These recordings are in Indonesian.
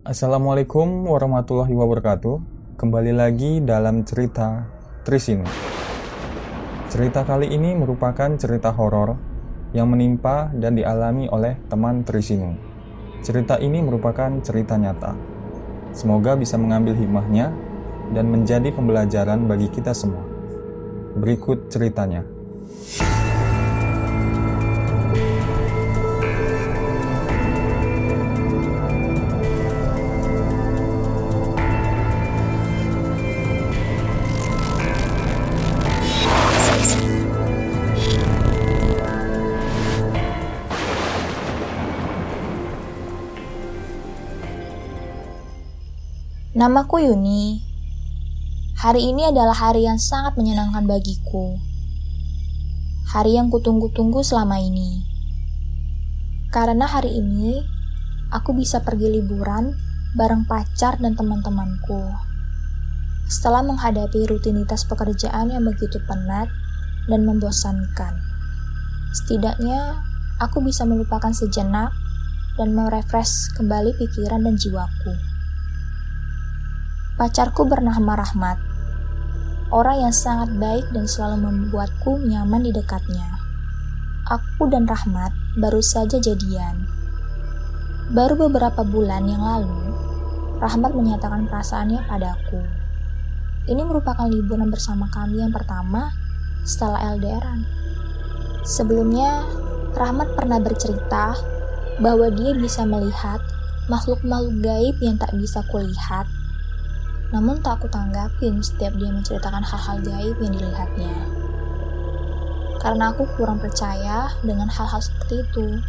Assalamualaikum warahmatullahi wabarakatuh. Kembali lagi dalam cerita Trisinu. Cerita kali ini merupakan cerita horor yang menimpa dan dialami oleh teman Trisinu. Cerita ini merupakan cerita nyata. Semoga bisa mengambil hikmahnya dan menjadi pembelajaran bagi kita semua. Berikut ceritanya. Namaku Yuni. Hari ini adalah hari yang sangat menyenangkan bagiku. Hari yang kutunggu-tunggu selama ini. Karena hari ini, aku bisa pergi liburan bareng pacar dan teman-temanku. Setelah menghadapi rutinitas pekerjaan yang begitu penat dan membosankan. Setidaknya, aku bisa melupakan sejenak dan merefresh kembali pikiran dan jiwaku. Pacarku bernama Rahmat, orang yang sangat baik dan selalu membuatku nyaman di dekatnya. Aku dan Rahmat baru saja jadian. Baru beberapa bulan yang lalu, Rahmat menyatakan perasaannya padaku. Ini merupakan liburan bersama kami yang pertama setelah LDRan. Sebelumnya, Rahmat pernah bercerita bahwa dia bisa melihat makhluk-makhluk gaib yang tak bisa kulihat. Namun tak aku tanggapin setiap dia menceritakan hal-hal gaib yang dilihatnya. Karena aku kurang percaya dengan hal-hal seperti itu.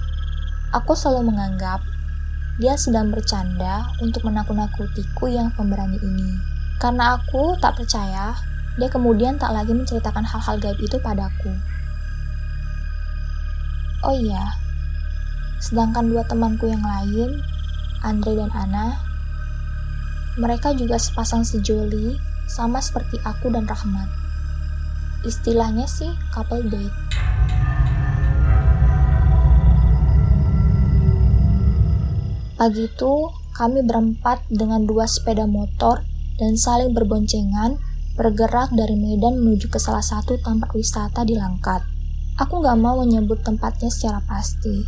Aku selalu menganggap dia sedang bercanda untuk menakut-nakutiku yang pemberani ini. Karena aku tak percaya, dia kemudian tak lagi menceritakan hal-hal gaib itu padaku. Oh iya, sedangkan dua temanku yang lain, Andre dan Ana, mereka juga sepasang sejoli, sama seperti aku dan Rahmat. Istilahnya sih couple date. Pagi itu, kami berempat dengan dua sepeda motor dan saling berboncengan bergerak dari Medan menuju ke salah satu tempat wisata di Langkat. Aku gak mau menyebut tempatnya secara pasti.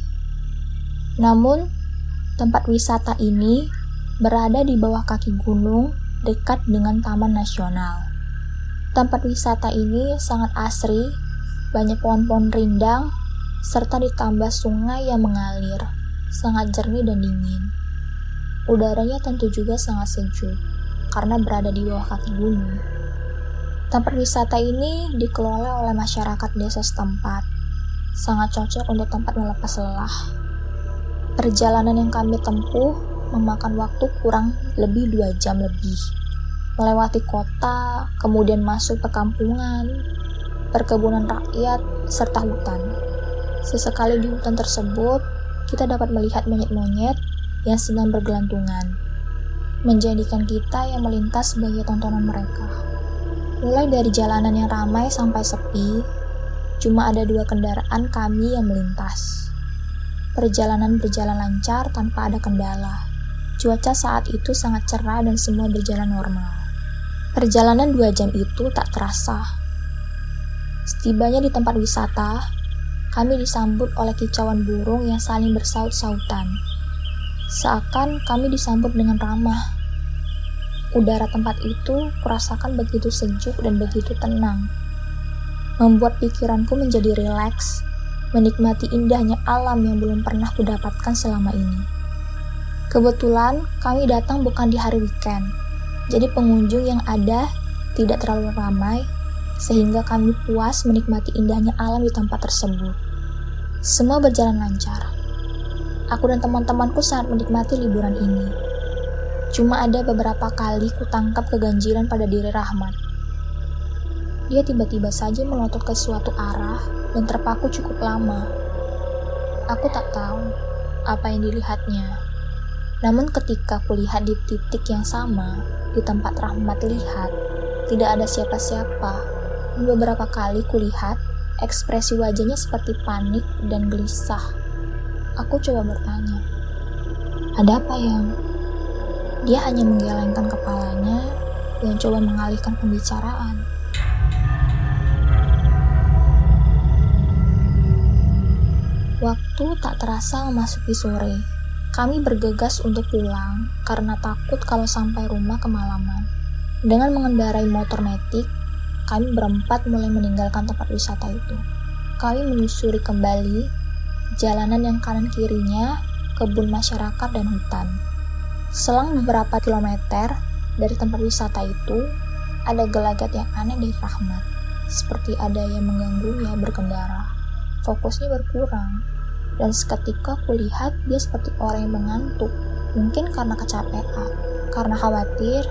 Namun, tempat wisata ini berada di bawah kaki gunung dekat dengan Taman Nasional. Tempat wisata ini sangat asri, banyak pohon-pohon rindang, serta ditambah sungai yang mengalir, sangat jernih dan dingin. Udaranya tentu juga sangat sejuk, karena berada di bawah kaki gunung. Tempat wisata ini dikelola oleh masyarakat desa setempat, sangat cocok untuk tempat melepas lelah. Perjalanan yang kami tempuh memakan waktu kurang lebih 2 jam lebih. Melewati kota, kemudian masuk perkampungan, perkebunan rakyat, serta hutan. Sesekali di hutan tersebut, kita dapat melihat monyet-monyet yang sedang bergelantungan, menjadikan kita yang melintas sebagai tontonan mereka. Mulai dari jalanan yang ramai sampai sepi, cuma ada 2 kendaraan kami yang melintas. Perjalanan berjalan lancar tanpa ada kendala. Cuaca saat itu sangat cerah dan semua berjalan normal. Perjalanan 2 jam itu tak terasa. Setibanya di tempat wisata, kami disambut oleh kicauan burung yang saling bersaut-sautan. Seakan kami disambut dengan ramah. Udara tempat itu kurasakan begitu sejuk dan begitu tenang. Membuat pikiranku menjadi rileks, menikmati indahnya alam yang belum pernah kudapatkan selama ini. Kebetulan kami datang bukan di hari weekend, jadi pengunjung yang ada tidak terlalu ramai, sehingga kami puas menikmati indahnya alam di tempat tersebut. Semua berjalan lancar. Aku dan teman-temanku sangat menikmati liburan ini. Cuma ada beberapa kali kutangkap keganjilan pada diri Rahmat. Dia tiba-tiba saja melotot ke suatu arah dan terpaku cukup lama. Aku tak tahu apa yang dilihatnya. Namun ketika kulihat di titik yang sama, di tempat Rahmat lihat, tidak ada siapa-siapa. Beberapa kali kulihat, ekspresi wajahnya seperti panik dan gelisah. Aku coba bertanya, "Ada apa, Yang?" Dia hanya menggelengkan kepalanya dan coba mengalihkan pembicaraan. Waktu tak terasa memasuki sore. Kami bergegas untuk pulang karena takut kalau sampai rumah kemalaman. Dengan mengendarai motor metik, kami berempat mulai meninggalkan tempat wisata itu. Kami menyusuri kembali jalanan yang kanan kirinya kebun masyarakat dan hutan. Selang beberapa kilometer dari tempat wisata itu, ada gelagat yang aneh dari Rahmat. Seperti ada yang mengganggunya berkendara. Fokusnya berkurang, dan seketika kulihat dia seperti orang yang mengantuk. Mungkin karena kecapean. Karena khawatir,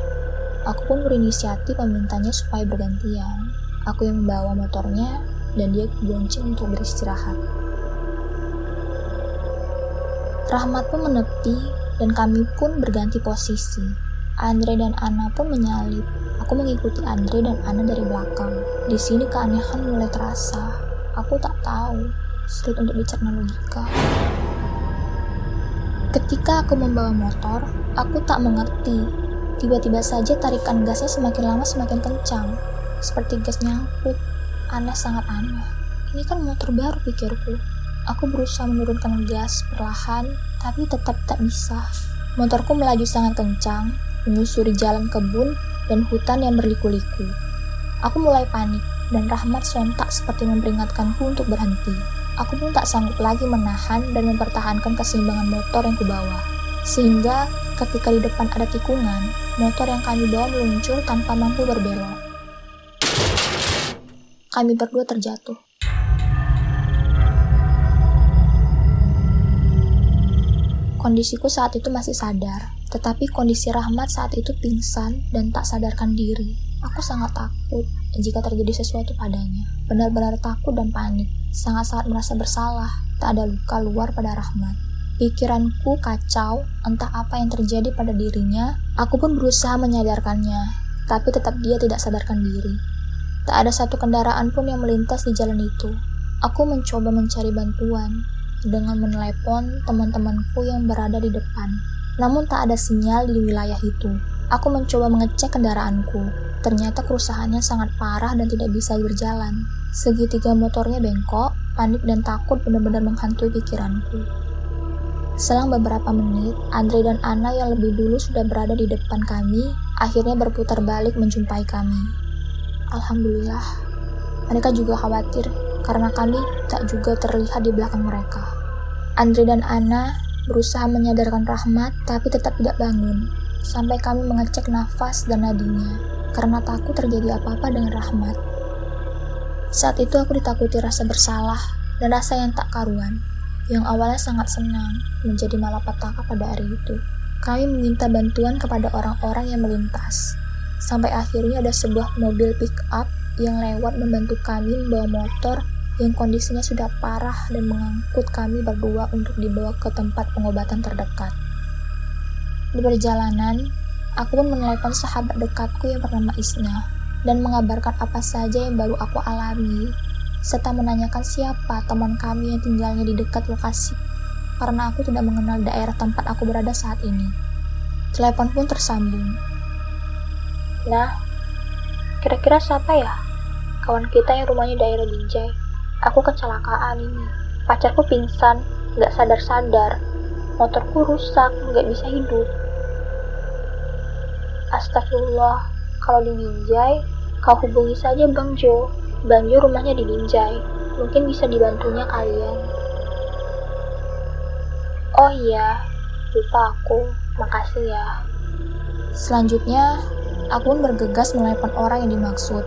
aku pun berinisiatif memintanya supaya bergantian. Aku yang membawa motornya, dan dia bonceng untuk beristirahat. Rahmat pun menepi, dan kami pun berganti posisi. Andre dan Ana pun menyalip. Aku mengikuti Andre dan Ana dari belakang. Di sini keanehan mulai terasa. Aku tak tahu, sulit untuk dicerna logika. Ketika aku membawa motor, aku tak mengerti. Tiba-tiba saja tarikan gasnya semakin lama semakin kencang. Seperti gas nyangkut. Sangat aneh. Ini kan motor baru, pikirku. Aku berusaha menurunkan gas perlahan, tapi tetap tak bisa. Motorku melaju sangat kencang, menyusuri jalan kebun dan hutan yang berliku-liku. Aku mulai panik, dan Rahmat sontak seperti memperingatkanku untuk berhenti. Aku pun tak sanggup lagi menahan dan mempertahankan keseimbangan motor yang kubawa. Sehingga ketika di depan ada tikungan, motor yang kami bawa meluncur tanpa mampu berbelok. Kami berdua terjatuh. Kondisiku saat itu masih sadar, tetapi kondisi Rahmat saat itu pingsan dan tak sadarkan diri. Aku sangat takut jika terjadi sesuatu padanya. Benar-benar takut dan panik. Sangat-sangat merasa bersalah. Tak ada luka luar pada Rahmat. Pikiranku kacau, entah apa yang terjadi pada dirinya. Aku pun berusaha menyadarkannya, tapi tetap dia tidak sadarkan diri. Tak ada satu kendaraan pun yang melintas di jalan itu. Aku mencoba mencari bantuan dengan menelepon teman-temanku yang berada di depan. Namun tak ada sinyal di wilayah itu. Aku mencoba mengecek kendaraanku. Ternyata kerusakannya sangat parah dan tidak bisa berjalan. Segitiga motornya bengkok, panik dan takut benar-benar menghantui pikiranku. Selang beberapa menit, Andre dan Ana yang lebih dulu sudah berada di depan kami, akhirnya berputar balik menjumpai kami. Alhamdulillah, mereka juga khawatir karena kami tak juga terlihat di belakang mereka. Andre dan Ana berusaha menyadarkan Rahmat, tapi tetap tidak bangun. Sampai kami mengecek nafas dan nadinya, karena takut terjadi apa-apa dengan Rahmat. Saat itu aku ditakuti rasa bersalah dan rasa yang tak karuan. Yang awalnya sangat senang, menjadi malapetaka pada hari itu. Kami meminta bantuan kepada orang-orang yang melintas. Sampai akhirnya ada sebuah mobil pick-up yang lewat membantu kami membawa motor yang kondisinya sudah parah dan mengangkut kami berdua untuk dibawa ke tempat pengobatan terdekat. Di perjalanan, aku pun menelepon sahabat dekatku yang bernama Isna dan mengabarkan apa saja yang baru aku alami, serta menanyakan siapa teman kami yang tinggalnya di dekat lokasi, karena aku tidak mengenal daerah tempat aku berada saat ini. Telepon pun tersambung. Nah, kira-kira siapa ya? Kawan kita yang rumahnya daerah Binjai. Aku kecelakaan ini. Pacarku pingsan, gak sadar-sadar. Motorku rusak, gak bisa hidup. Astagfirullah, kalau di Binjai, kau hubungi saja Bang Jo. Bang Jo rumahnya di Binjai. Mungkin bisa dibantunya kalian. Oh iya, lupa aku. Makasih ya. Selanjutnya, aku pun bergegas menelepon orang yang dimaksud.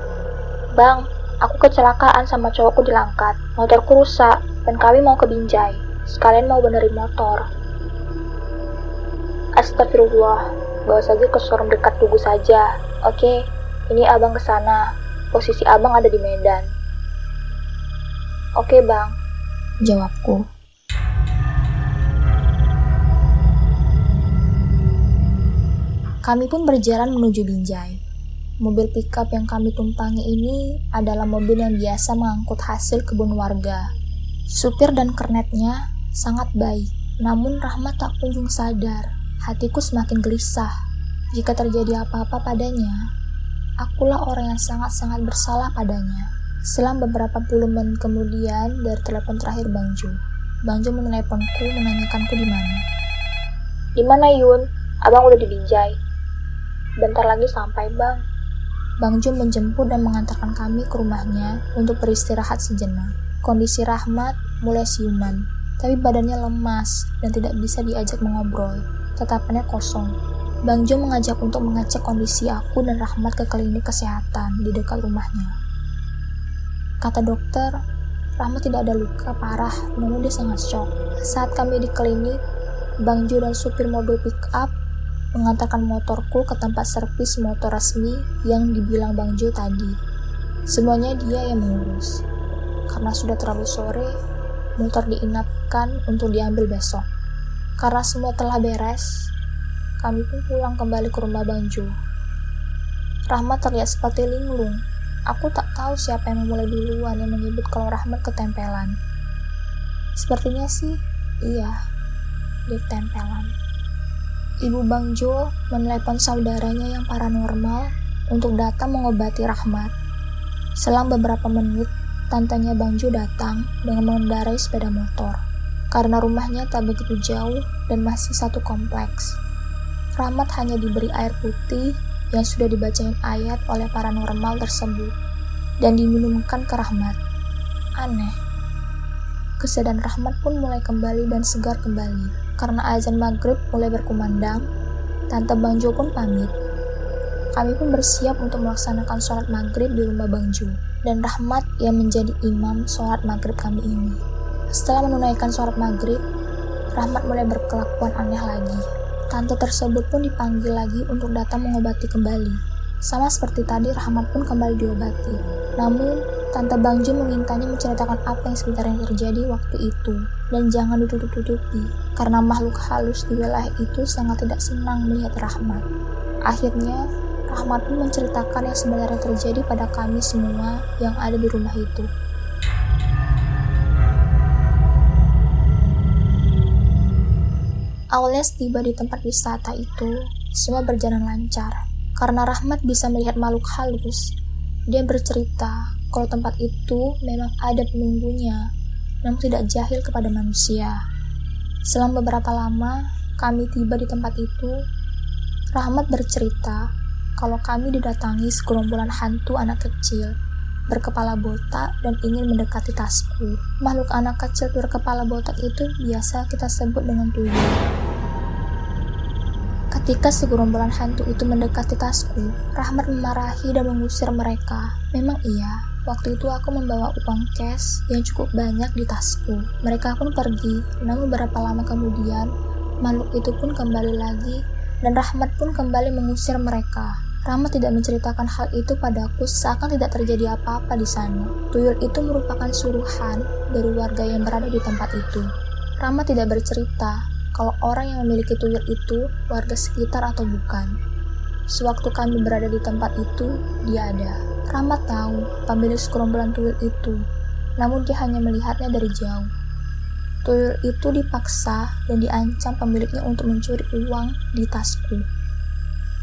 Bang, aku kecelakaan sama cowokku di Langkat. Motorku rusak, dan kami mau ke Binjai. Sekalian mau benerin motor. Astagfirullah, bawa saja ke showroom dekat Tugu saja. Oke, ini abang ke sana. Posisi abang ada di Medan. Oke bang, jawabku. Kami pun berjalan menuju Binjai. Mobil pickup yang kami tumpangi ini adalah mobil yang biasa mengangkut hasil kebun warga. Supir dan kernetnya sangat baik, namun Rahmat tak kunjung sadar. Hatiku semakin gelisah. Jika terjadi apa-apa padanya, akulah orang yang sangat-sangat bersalah padanya. Selang beberapa puluh menit kemudian dari telepon terakhir Bang Jo meneleponku menanyakanku di mana. Di mana Yun? Abang udah di Binjai. Bentar lagi sampai Bang. Bang Jo menjemput dan mengantarkan kami ke rumahnya untuk beristirahat sejenak. Kondisi Rahmat mulai siuman, tapi badannya lemas dan tidak bisa diajak mengobrol. Tatapannya kosong. Bang Jo mengajak untuk mengecek kondisi aku dan Rahmat ke klinik kesehatan di dekat rumahnya. Kata dokter, Rahmat tidak ada luka parah, namun dia sangat shock. Saat kami di klinik, Bang Jo dan supir mobil pick-up mengantarkan motorku ke tempat servis motor resmi yang dibilang Bang Jo tadi. Semuanya dia yang mengurus. Karena sudah terlalu sore, motor diinapkan untuk diambil besok. Karena semua telah beres, kami pun pulang kembali ke rumah Bang Jo. Rahmat terlihat seperti linglung. Aku tak tahu siapa yang memulai duluan yang menyebut kalau Rahmat ketempelan. Sepertinya sih, iya, dia ketempelan. Ibu Bang Jo menelepon saudaranya yang paranormal untuk datang mengobati Rahmat. Selang beberapa menit, tantenya Bang Jo datang dengan mengendarai sepeda motor. Karena rumahnya tak begitu jauh dan masih satu kompleks. Rahmat hanya diberi air putih yang sudah dibacain ayat oleh paranormal tersebut dan diminumkan ke Rahmat. Aneh. Kesadaran Rahmat pun mulai kembali dan segar kembali. Karena azan maghrib mulai berkumandang, Tante Bang Jo pun pamit. Kami pun bersiap untuk melaksanakan sholat maghrib di rumah Bang Jo dan Rahmat yang menjadi imam sholat maghrib kami ini. Setelah menunaikan sholat maghrib, Rahmat mulai berkelakuan aneh lagi. Tante tersebut pun dipanggil lagi untuk datang mengobati kembali. Sama seperti tadi, Rahmat pun kembali diobati. Namun, Tante Bang Jo memintanya menceritakan apa yang sebenarnya terjadi waktu itu dan jangan ditutup-tutupi karena makhluk halus di wilayah itu sangat tidak senang melihat Rahmat. Akhirnya, Rahmat pun menceritakan yang sebenarnya terjadi pada kami semua yang ada di rumah itu. Awalnya tiba di tempat wisata itu, semua berjalan lancar. Karena Rahmat bisa melihat makhluk halus, dia bercerita kalau tempat itu memang ada penunggunya, namun tidak jahil kepada manusia. Selang beberapa lama, kami tiba di tempat itu. Rahmat bercerita kalau kami didatangi segerombolan hantu anak kecil, berkepala botak dan ingin mendekati tasku. Makhluk anak kecil berkepala botak itu biasa kita sebut dengan tuyul. Ketika segerombolan hantu itu mendekati tasku, Rahmat memarahi dan mengusir mereka. Memang iya, waktu itu aku membawa uang cash yang cukup banyak di tasku. Mereka pun pergi, namun beberapa lama kemudian, makhluk itu pun kembali lagi dan Rahmat pun kembali mengusir mereka. Rahmat tidak menceritakan hal itu padaku seakan tidak terjadi apa-apa di sana. Tuyul itu merupakan suruhan dari warga yang berada di tempat itu. Rahmat tidak bercerita kalau orang yang memiliki tuyul itu warga sekitar atau bukan. Sewaktu kami berada di tempat itu, dia ada. Rahmat tahu pemilik segerombolan tuyul itu, namun dia hanya melihatnya dari jauh. Tuyul itu dipaksa dan diancam pemiliknya untuk mencuri uang di tasku.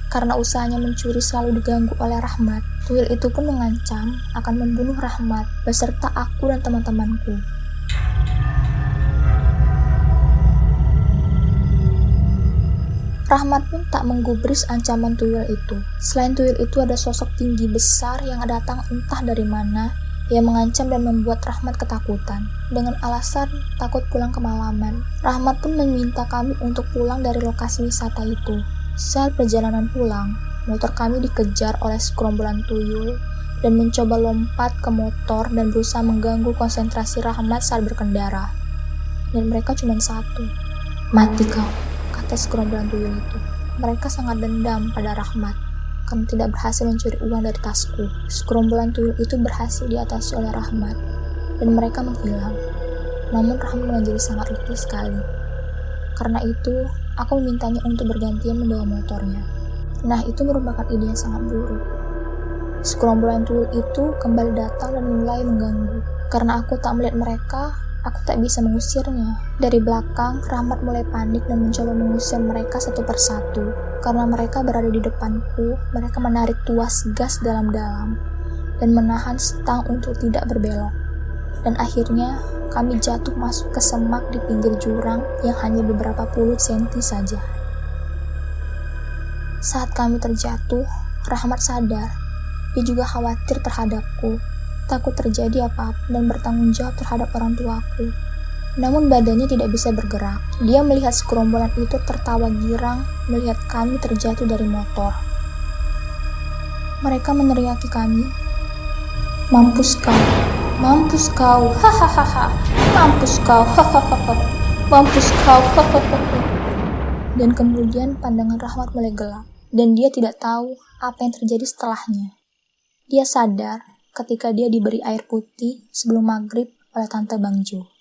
Karena usahanya mencuri selalu diganggu oleh Rahmat, tuyul itu pun mengancam akan membunuh Rahmat beserta aku dan teman-temanku. Rahmat pun tak menggubris ancaman tuyul itu. Selain tuyul itu ada sosok tinggi besar yang datang entah dari mana yang mengancam dan membuat Rahmat ketakutan. Dengan alasan takut pulang kemalaman, Rahmat pun meminta kami untuk pulang dari lokasi wisata itu. Saat perjalanan pulang, motor kami dikejar oleh segerombolan tuyul dan mencoba lompat ke motor dan berusaha mengganggu konsentrasi Rahmat saat berkendara. Dan mereka cuma satu. Mati kau, kata segerombolan tuyul itu. Mereka sangat dendam pada Rahmat karena tidak berhasil mencuri uang dari tasku. Segerombolan tuyul itu berhasil diatasi oleh Rahmat dan mereka menghilang. Namun Rahmat menjadi sangat letih sekali. Karena itu, aku memintanya untuk bergantian membawa motornya. Nah, itu merupakan ide yang sangat buruk. Segerombolan tuyul itu kembali datang dan mulai mengganggu. Karena aku tak melihat mereka, aku tak bisa mengusirnya. Dari belakang, Rahmat mulai panik dan mencoba mengusir mereka satu persatu. Karena mereka berada di depanku, mereka menarik tuas gas dalam-dalam dan menahan stang untuk tidak berbelok. Dan akhirnya, kami jatuh masuk ke semak di pinggir jurang yang hanya beberapa puluh senti saja. Saat kami terjatuh, Rahmat sadar. Dia juga khawatir terhadapku, takut terjadi apa-apa dan bertanggung jawab terhadap orang tuaku. Namun badannya tidak bisa bergerak. Dia melihat segerombolan itu tertawa girang melihat kami terjatuh dari motor. Mereka meneriaki kami, "Mampus kau, mampus kau, hahaha, mampus kau, hahaha, mampus kau, hahaha." Dan kemudian pandangan Rahmat mulai gelap, dan dia tidak tahu apa yang terjadi setelahnya. Dia sadar ketika dia diberi air putih sebelum maghrib oleh Tante Bang Jo.